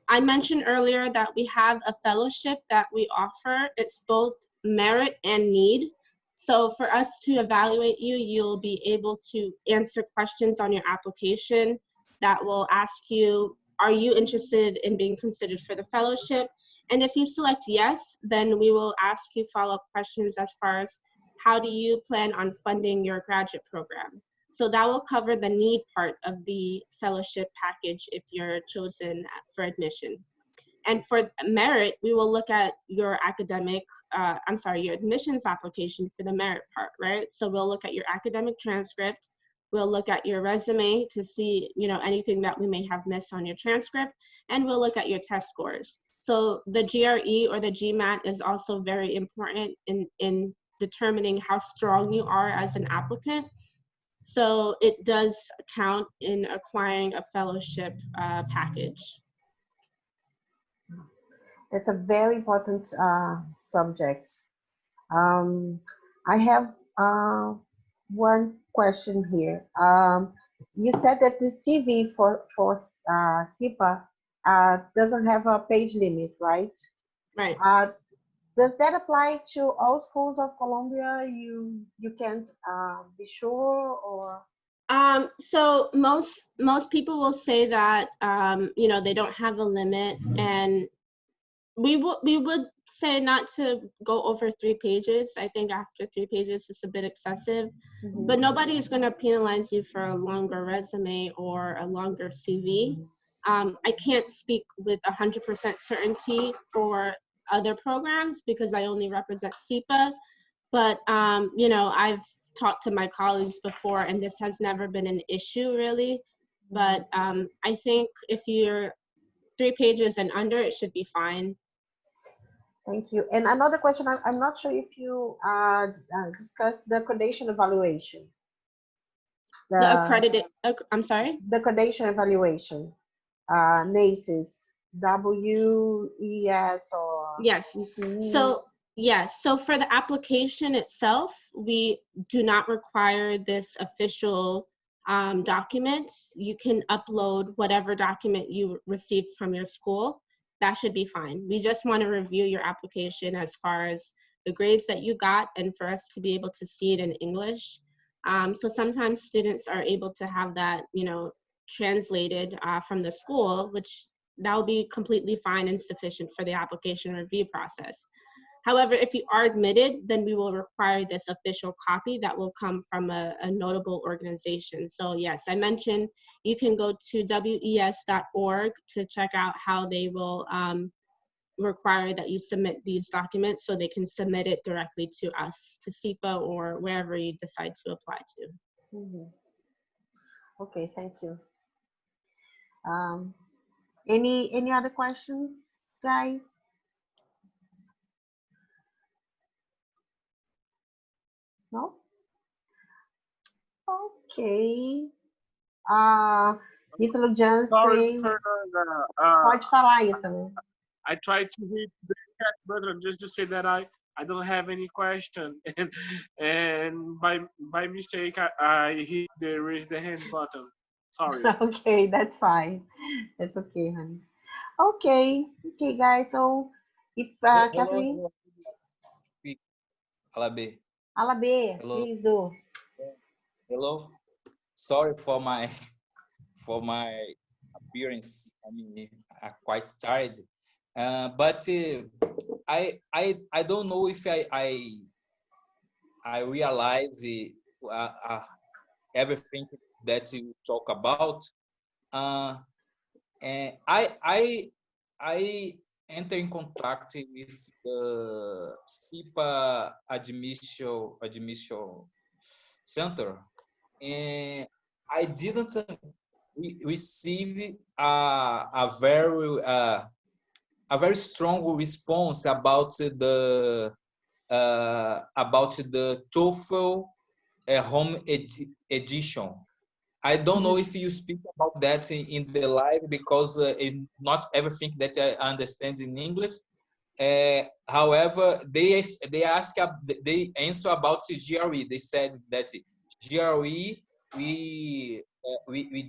I mentioned earlier that we have a fellowship that we offer. It's both merit and need. So for us to evaluate you, you'll be able to answer questions on your application that will ask you, are you interested in being considered for the fellowship? And if you select yes, then we will ask you follow-up questions as far as how do you plan on funding your graduate program? So that will cover the need part of the fellowship package if you're chosen for admission. And for merit, we will look at your your admissions application for the merit part, right? So we'll look at your academic transcript. We'll look at your resume to see, anything that we may have missed on your transcript, and we'll look at your test scores. So the GRE or the GMAT is also very important in determining how strong you are as an applicant. So it does count in acquiring a fellowship package. That's a very important subject. I have one question here. You said that the CV for CEPA doesn't have a page limit, right? Right. Does that apply to all schools of Colombia? You can't be sure, or? So most people will say that they don't have a limit, and we would say not to go over 3 pages. I think after 3 pages is a bit excessive, but nobody is going to penalize you for a longer resume or a longer CV. I can't speak with 100% certainty for other programs because I only represent CEPA, but I've talked to my colleagues before, and this has never been an issue really. But I think if you're 3 pages and under, it should be fine. Thank you. And another question, I'm not sure if you discussed the credential evaluation. The accredited, I'm sorry? The credential evaluation, NACES, WES or yes. ECE. So yes, so for the application itself, we do not require this official document. You can upload whatever document you received from your school. That should be fine. We just want to review your application as far as the grades that you got and for us to be able to see it in English. So sometimes students are able to have that, you know, translated from the school, which that will be completely fine and sufficient for the application review process. However, if you are admitted, then we will require this official copy that will come from a notable organization. So yes, I mentioned you can go to WES.org to check out how they will require that you submit these documents so they can submit it directly to us, to SEPA or wherever you decide to apply to. Mm-hmm. Okay, thank you. Any other questions, guys? No? Ok. Ítalo Jansen. Sorry, Fernanda. Pode falar, Ítalo. I tried to hit the chat button just to say that I don't have any question, and by mistake I hit the raise the hand button. Sorry. Okay, that's fine. That's okay, honey. Okay, guys. So, if Kathleen. Hello. Speak. Alabe. Alabe, Hello. please do. Hello. Sorry for my appearance. I mean, I'm quite tired. But I don't know if I realize everything that you talk about. And I enter in contact with the SEPA admission center, and I didn't receive a very strong response about the TOEFL home edition. I don't know if you speak about that in the live, because not everything that I understand in English. However, they answer about GRE. They said that GRE we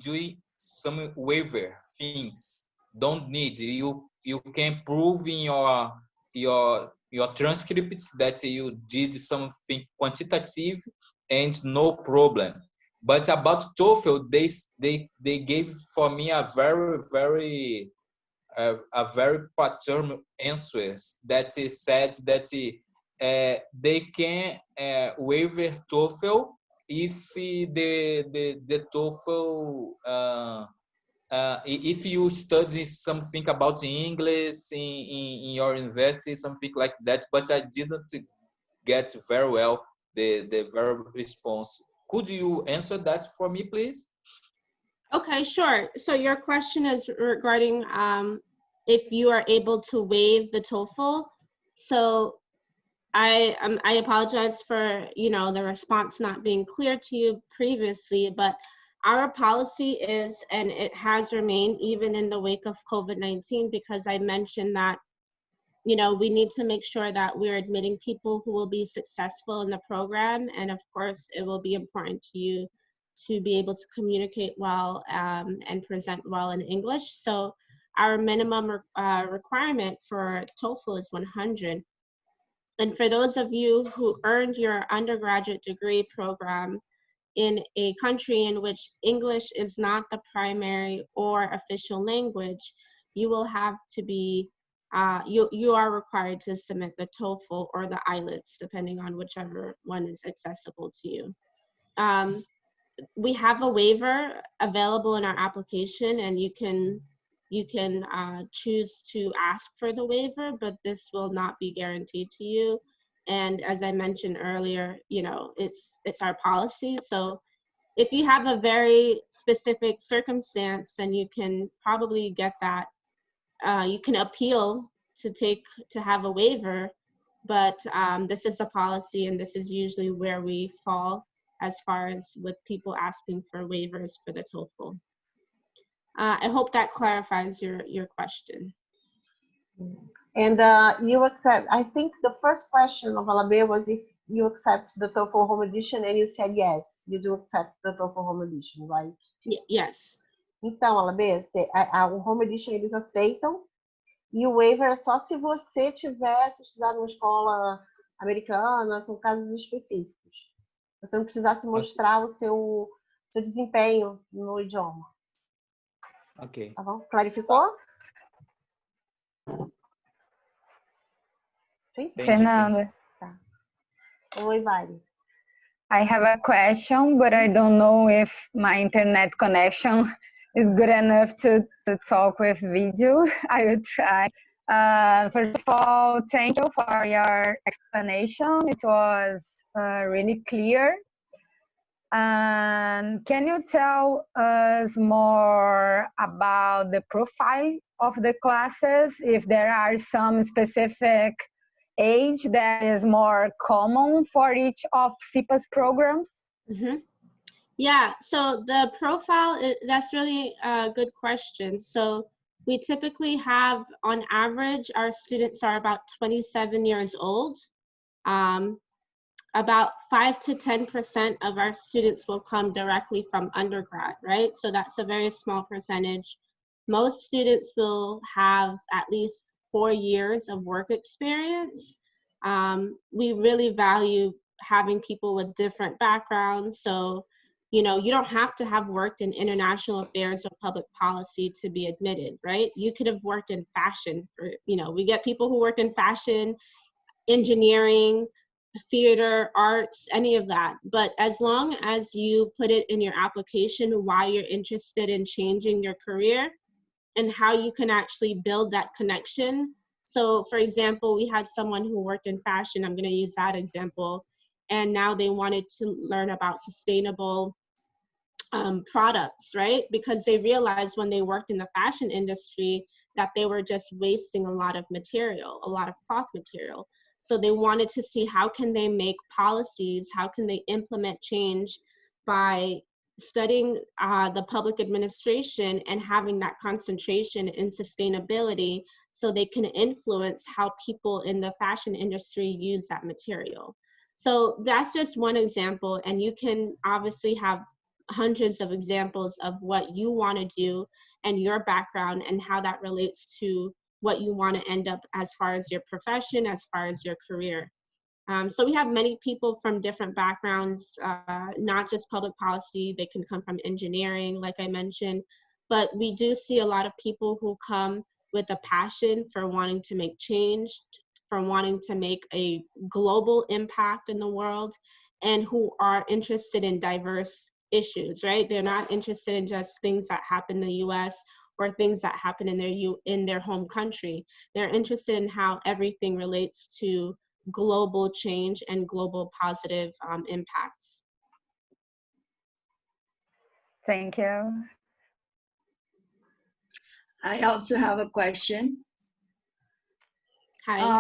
do some waiver things. Don't need you can prove in your transcripts that you did something quantitative and no problem. But about TOEFL, they gave for me a very pattern answers that said that they can waiver TOEFL if the TOEFL if you study something about English in your university, something like that. But I didn't get very well the very response. Could you answer that for me, please? Okay, sure. So your question is regarding if you are able to waive the TOEFL. So I apologize for, you know, the response not being clear to you previously, but our policy is, and it has remained even in the wake of COVID-19, because I mentioned that, you know, we need to make sure that we're admitting people who will be successful in the program. And of course, it will be important to you to be able to communicate well and present well in English. So our minimum requirement for TOEFL is 100. And for those of you who earned your undergraduate degree program in a country in which English is not the primary or official language, you will have to be you are required to submit the TOEFL or the IELTS, depending on whichever one is accessible to you. We have a waiver available in our application, and you can choose to ask for the waiver, but this will not be guaranteed to you. And as I mentioned earlier, you know, it's our policy. So if you have a very specific circumstance, then you can probably get that. You can appeal to have a waiver, but this is a policy, and this is usually where we fall as far as with people asking for waivers for the TOEFL. I hope that clarifies your question. And you accept, I think the first question of Alabe was if you accept the TOEFL Home Edition, and you said yes, you do accept the TOEFL Home Edition, right? Yes. Então, Alabe, o Home Edition eles aceitam, e o waiver é só se você tivesse estudado numa escola americana, são casos específicos. Você não precisasse mostrar o seu desempenho no idioma. Ok. Tá bom? Clarificou? Fernanda. Tá. Oi, Vale. I have a question, but I don't know if my internet connection is good enough to talk with video. I will try. First of all, thank you for your explanation. It was really clear. Can you tell us more about the profile of the classes, if there are some specific age that is more common for each of SIPA's programs? Mm-hmm. Yeah, so the profile, that's really a good question. So we typically have, on average, our students are about 27 years old. About 5 to 10% of our students will come directly from undergrad, right? So that's a very small percentage. Most students will have at least 4 years of work experience. We really value having people with different backgrounds. So, you know, you don't have to have worked in international affairs or public policy to be admitted, right? You could have worked in fashion. For, you know, we get people who work in fashion, engineering, theater, arts, any of that. But as long as you put it in your application why you're interested in changing your career and how you can actually build that connection. So for example, we had someone who worked in fashion, I'm going to use that example, and now they wanted to learn about sustainable products, right? Because they realized when they worked in the fashion industry that they were just wasting a lot of material, a lot of cloth material. So they wanted to see how can they make policies, how can they implement change by studying the public administration and having that concentration in sustainability so they can influence how people in the fashion industry use that material. So that's just one example, and you can obviously have hundreds of examples of what you want to do and your background and how that relates to what you want to end up as far as your profession, as far as your career. So we have many people from different backgrounds, not just public policy. They can come from engineering, like I mentioned, but we do see a lot of people who come with a passion for wanting to make change, for wanting to make a global impact in the world, and who are interested in diverse issues, right? They're not interested in just things that happen in the US or things that happen in their home country. They're interested in how everything relates to global change and global positive impacts. Thank you. I also have a question. Hi.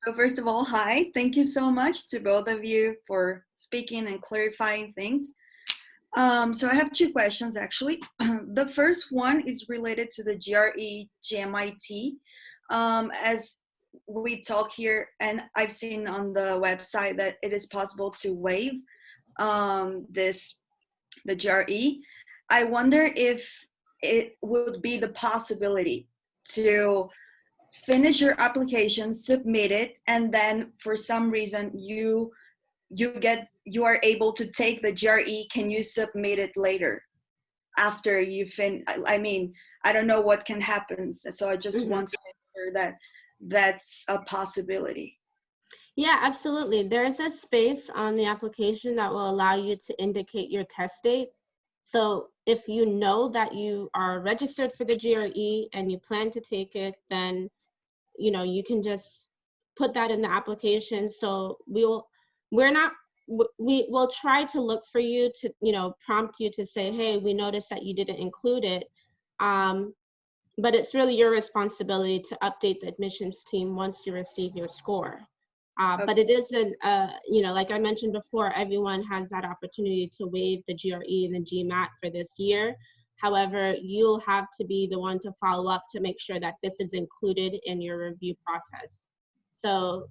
So first of all, hi. Thank you so much to both of you for speaking and clarifying things. So I have two questions actually. The first one is related to the GRE GMIT. As we talk here, and I've seen on the website that it is possible to waive the GRE. I wonder if it would be the possibility to finish your application, submit it, and then for some reason you are able to take the GRE. Can you submit it later after you I mean, I don't know what can happen, so I just want to make sure that that's a possibility. Yeah, absolutely. There's a space on the application that will allow you to indicate your test date. So if you know that you are registered for the GRE and you plan to take it, then you know you can just put that in the application. So we will try to look for you to, prompt you to say, hey, we noticed that you didn't include it. But it's really your responsibility to update the admissions team once you receive your score. But it isn't, like I mentioned before, everyone has that opportunity to waive the GRE and the GMAT for this year. However, you'll have to be the one to follow up to make sure that this is included in your review process. So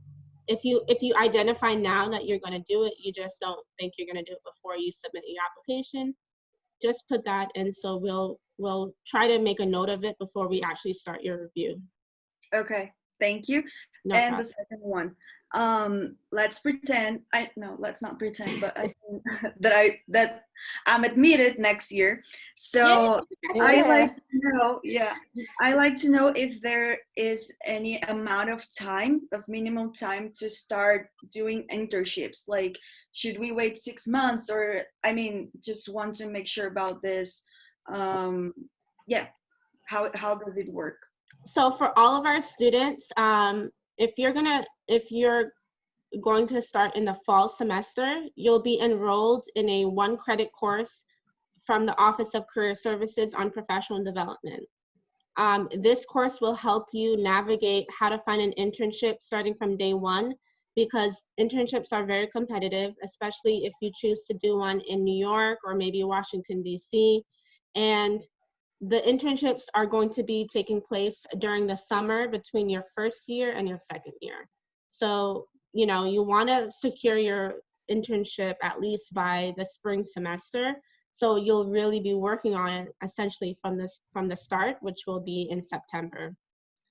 if you identify now that you're going to do it, you just don't think you're going to do it before you submit your application, just put that in. So we'll try to make a note of it before we actually start your review. Okay, thank you. No and problem. the second one, let's pretend, let's not pretend, but I think that I'm admitted next year. So Yeah. I like to know, I like to know if there is any amount of time, of minimum time to start doing internships. Like, should we wait 6 months, or, I mean, just want to make sure about this. How does it work? So for all of our students, if you're going to start in the fall semester, you'll be enrolled in a 1-credit course from the Office of Career Services on Professional Development. This course will help you navigate how to find an internship starting from day 1, because internships are very competitive, especially if you choose to do one in New York or maybe Washington, D.C. And the internships are going to be taking place during the summer between your first year and your second year. So, you want to secure your internship at least by the spring semester. So you'll really be working on it essentially from the start, which will be in September.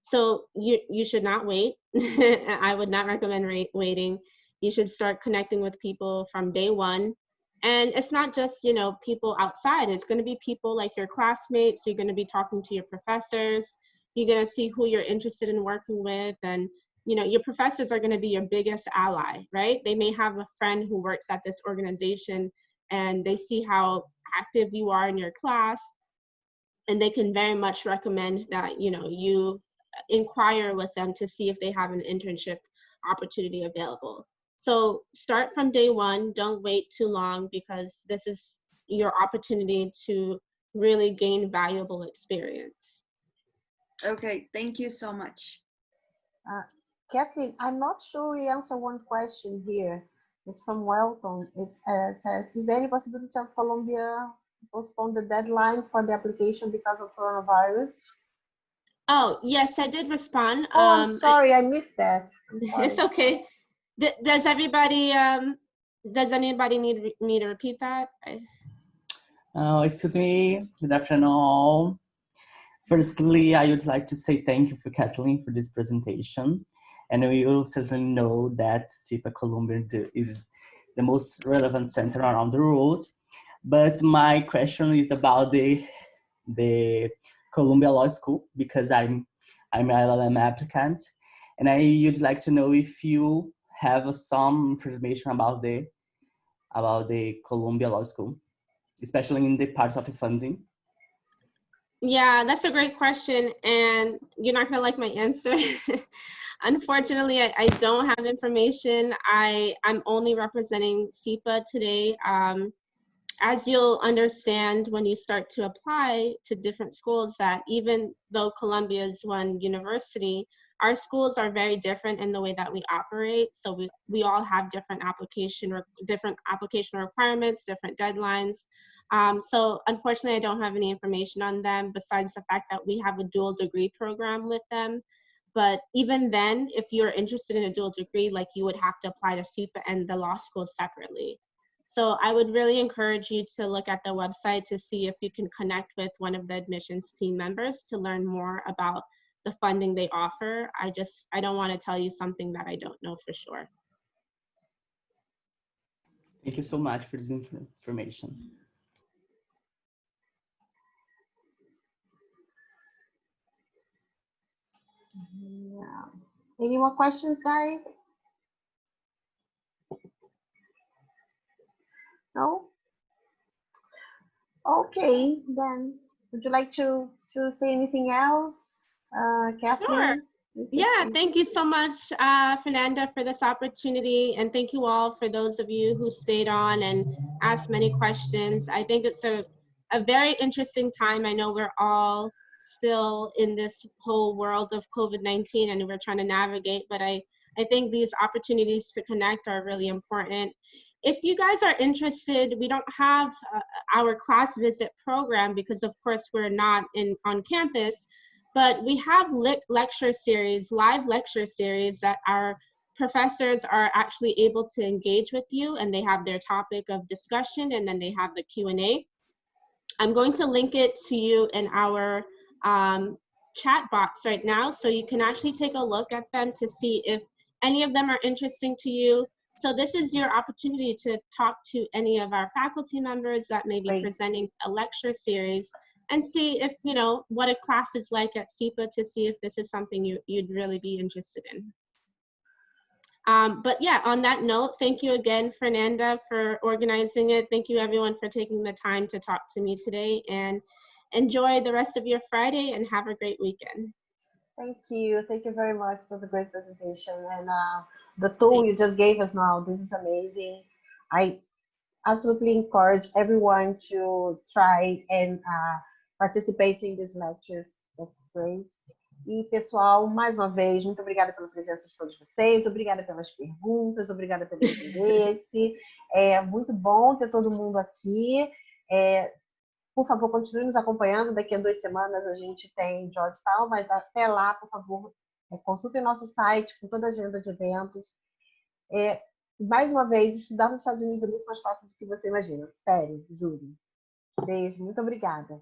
So you should not wait. I would not recommend waiting. You should start connecting with people from day 1. And it's not just, people outside. It's going to be people like your classmates. You're going to be talking to your professors. You're going to see who you're interested in working with. And, your professors are going to be your biggest ally, right? They may have a friend who works at this organization and they see how active you are in your class. And they can very much recommend that, you inquire with them to see if they have an internship opportunity available. So start from day 1, don't wait too long, because this is your opportunity to really gain valuable experience. Okay, thank you so much. Kathleen, I'm not sure we answered one question here. It's from Welcome. It says, is there any possibility of Colombia postpone the deadline for the application because of coronavirus? Oh, yes, I did respond. Oh, I'm sorry, I missed that. It's okay. Does anybody need me to repeat that? Excuse me, good afternoon. Firstly, I would like to say thank you for Kathleen for this presentation. And we will certainly know that CIPA Colombia is the most relevant center around the world. But my question is about the Columbia Law School, because I'm an LLM applicant. And I would like to know if you have some information about the Columbia Law School, especially in the parts of the funding. Yeah, that's a great question, and you're not gonna like my answer. Unfortunately, I don't have information. I'm only representing CIPA today. As you'll understand when you start to apply to different schools, that even though Columbia is one university, our schools are very different in the way that we operate. So we all have different application requirements, different deadlines. So unfortunately, I don't have any information on them besides the fact that we have a dual degree program with them. But even then, if you're interested in a dual degree, like, you would have to apply to CIPA and the law school separately. So I would really encourage you to look at the website to see if you can connect with one of the admissions team members to learn more about the funding they offer. I don't want to tell you something that I don't know for sure. Thank you so much for this information. Yeah. Any more questions, guys? No? Okay, then would you like to say anything else, Kathleen? Sure. Yeah, thank you so much, Fernanda, for this opportunity. And thank you all for those of you who stayed on and asked many questions. I think it's a very interesting time. I know we're all still in this whole world of COVID-19 and we're trying to navigate, but I think these opportunities to connect are really important. If you guys are interested, we don't have our class visit program because of course we're not on campus, but we have lecture series, live lecture series that our professors are actually able to engage with you, and they have their topic of discussion, and then they have the Q&A. I'm going to link it to you in our chat box right now, so you can actually take a look at them to see if any of them are interesting to you. So this is your opportunity to talk to any of our faculty members that may be presenting a lecture series and see if, you know, what a class is like at SIPA, to see if this is something you'd really be interested in. But yeah, on that note, thank you again, Fernanda, for organizing it. Thank you everyone for taking the time to talk to me today, and enjoy the rest of your Friday and have a great weekend. Thank you very much. It was a great presentation, and the tool you just gave us now, this is amazing. I absolutely encourage everyone to try and participate in these lectures. That's great. E, pessoal, mais uma vez, muito obrigada pela presença de todos vocês, obrigada pelas perguntas, obrigada pelo interesse. É muito bom ter todo mundo aqui. Por favor, continue nos acompanhando. Daqui a 2 semanas a gente tem Georgetown, mas até lá, por favor, consultem nosso site com toda a agenda de eventos. Mais uma vez, estudar nos Estados Unidos é muito mais fácil do que você imagina. Sério, juro. Beijo, muito obrigada.